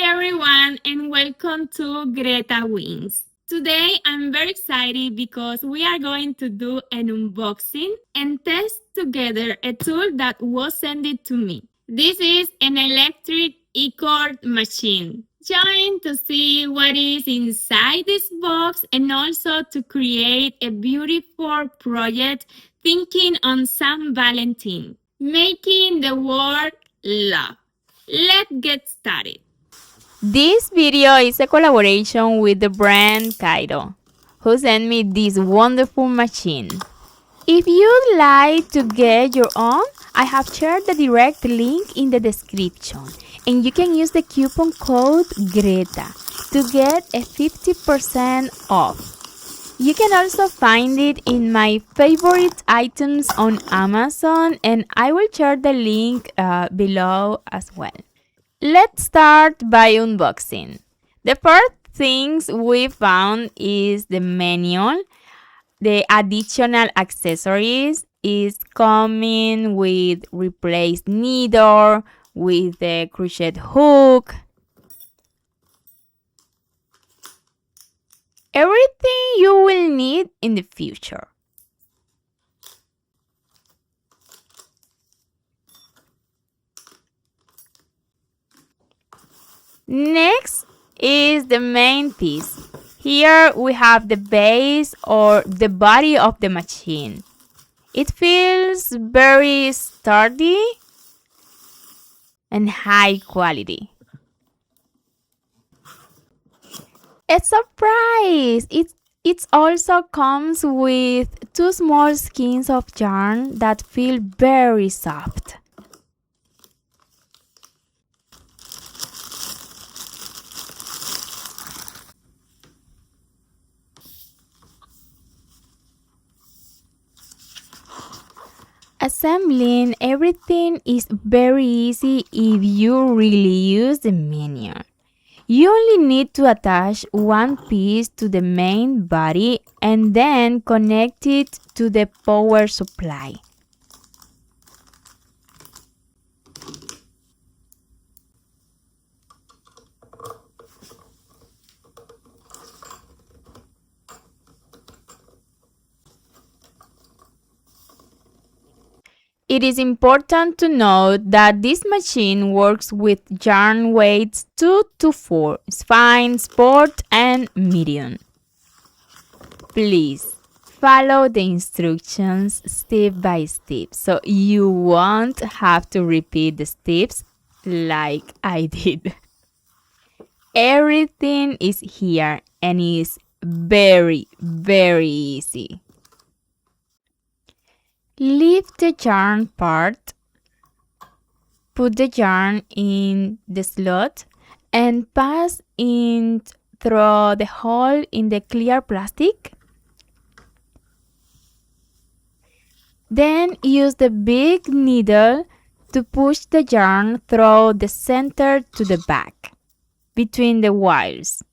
everyone, and welcome to GretaWings. Today I'm very excited because we are going to do an unboxing and test together a tool that was sent to me. This is an electric e-cord machine. Join to see what is inside this box and also to create a beautiful project thinking on San Valentin, making the world love. Let's get started. This video is a collaboration with the brand Caydo, who sent me this wonderful machine. If you'd like to get your own, I have shared the direct link in the description, and you can use the coupon code GRETA to get a 50% off. You can also find it in my favorite items on Amazon, and I will share the link below as well. Let's start by unboxing. The first things we found is the manual. The additional accessories is coming with replaced needle, with the crochet hook. Everything you will need in the future. Next is the main piece. Here we have the base or the body of the machine. It feels very sturdy and high quality. A surprise! It also comes with two small skeins of yarn that feel very soft. Assembling everything is very easy if you really use the manual. You only need to attach one piece to the main body and then connect it to the power supply. It is important to note that this machine works with yarn weights 2 to 4, fine, sport, and medium. Please follow the instructions step by step so you won't have to repeat the steps like I did. Everything is here and is very easy. Lift the yarn part, put the yarn in the slot, and pass it through the hole in the clear plastic. Then use the big needle to push the yarn through the center to the back, between the wires.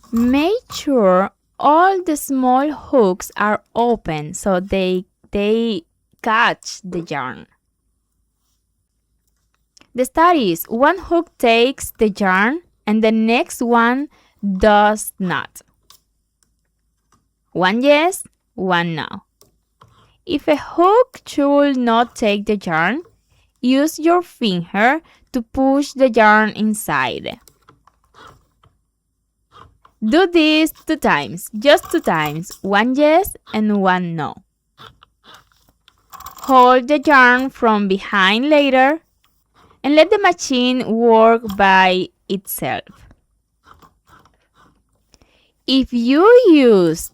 Make sure all the small hooks are open so they catch the yarn. The start is one hook takes the yarn and the next one does not. One yes, one no. If a hook should not take the yarn, use your finger to push the yarn inside. Do this 2 times, just 2 times, one yes and one no. Hold the yarn from behind later and let the machine work by itself. If you used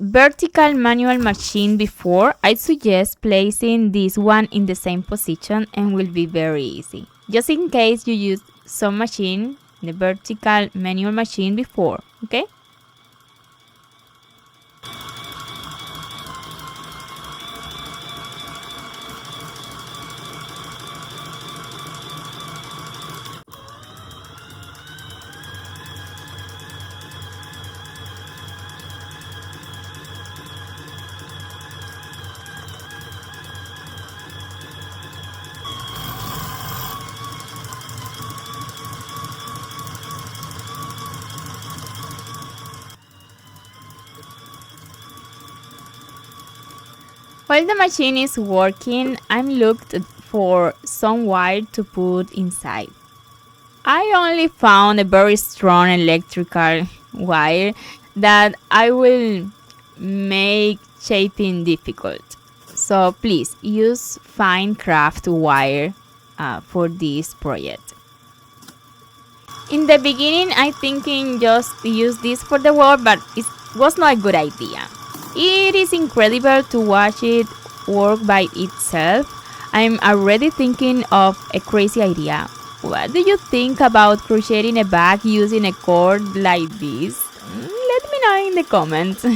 vertical manual machine before, I suggest placing this one in the same position and will be very easy. Just in case you use some machine, the vertical manual machine before, okay? While the machine is working, I'm looked for some wire to put inside. I only found a very strong electrical wire that I will make shaping difficult. So please use fine craft wire for this project. In the beginning, I thinking just use this for the wall, but it was not a good idea. It is incredible to watch it work by itself. I'm already thinking of a crazy idea. What do you think about crocheting a bag using a cord like this? Let me know in the comments.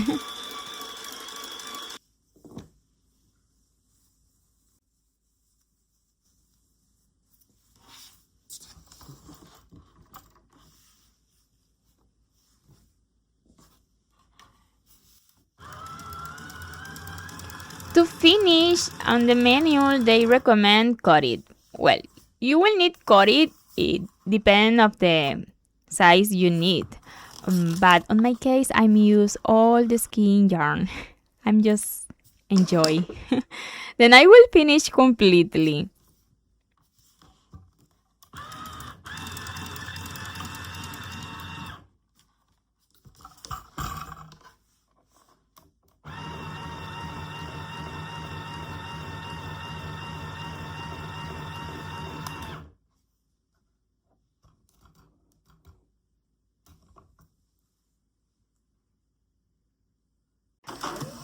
To finish, on the menu they recommend cut it. Well, you will need cut it. It depends of the size you need. But on my case, I'm use all the skein yarn. I'm just enjoy. Then I will finish completely.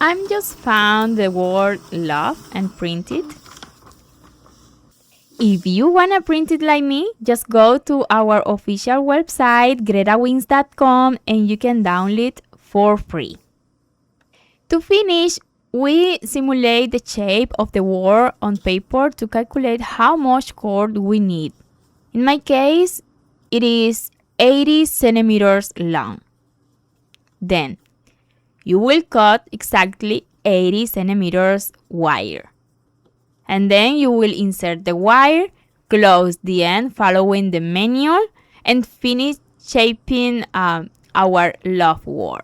I'm just found the word love and print it. If you wanna print it like me, just go to our official website GretaWings.com and you can download it for free. To finish, we simulate the shape of the word on paper to calculate how much cord we need. In my case, it is 80 centimeters long. Then, you will cut exactly 80 centimeters wire. And then you will insert the wire, close the end following the manual, and finish shaping our love word.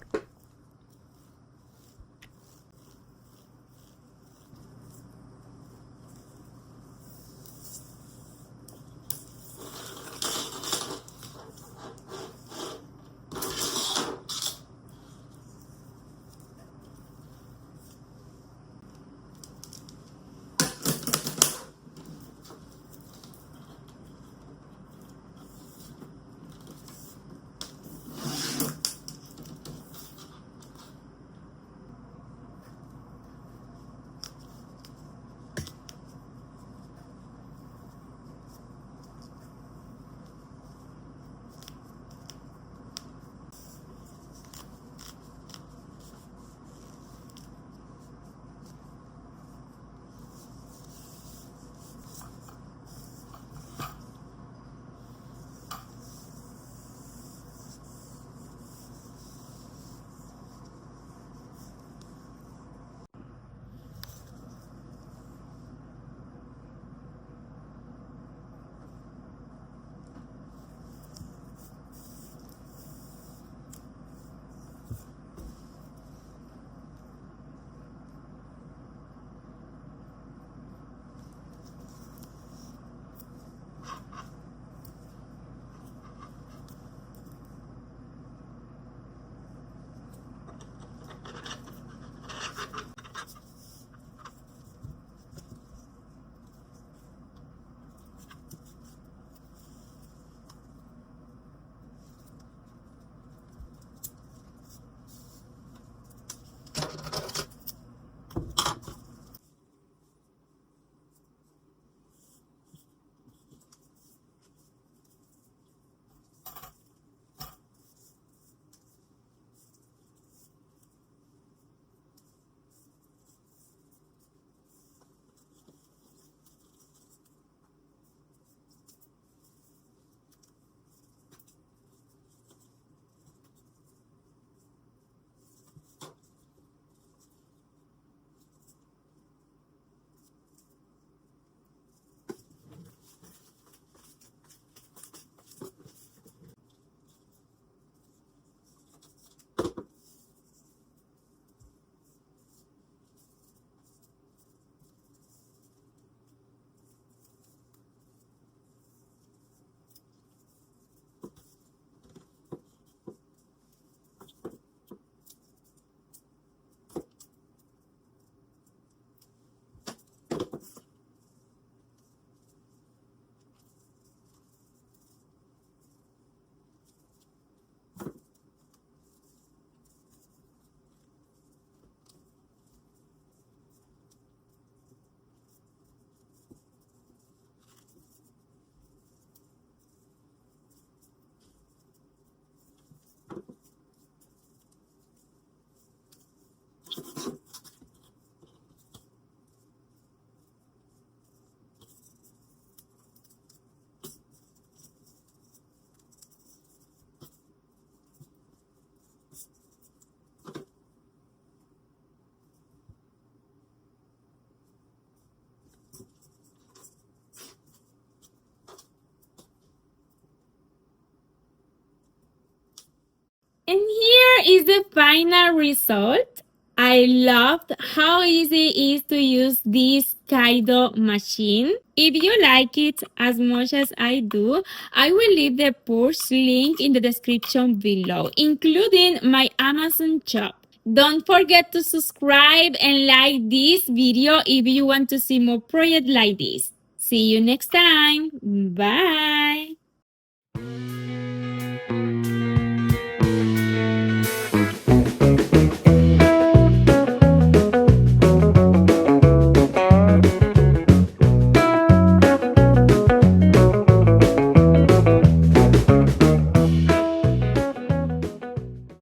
here is the final result. I loved how easy it is to use this Caydo machine. If you like it as much as I do, I will leave the purse link in the description below, including my Amazon shop. Don't forget to subscribe and like this video if you want to see more projects like this. See you next time. Bye.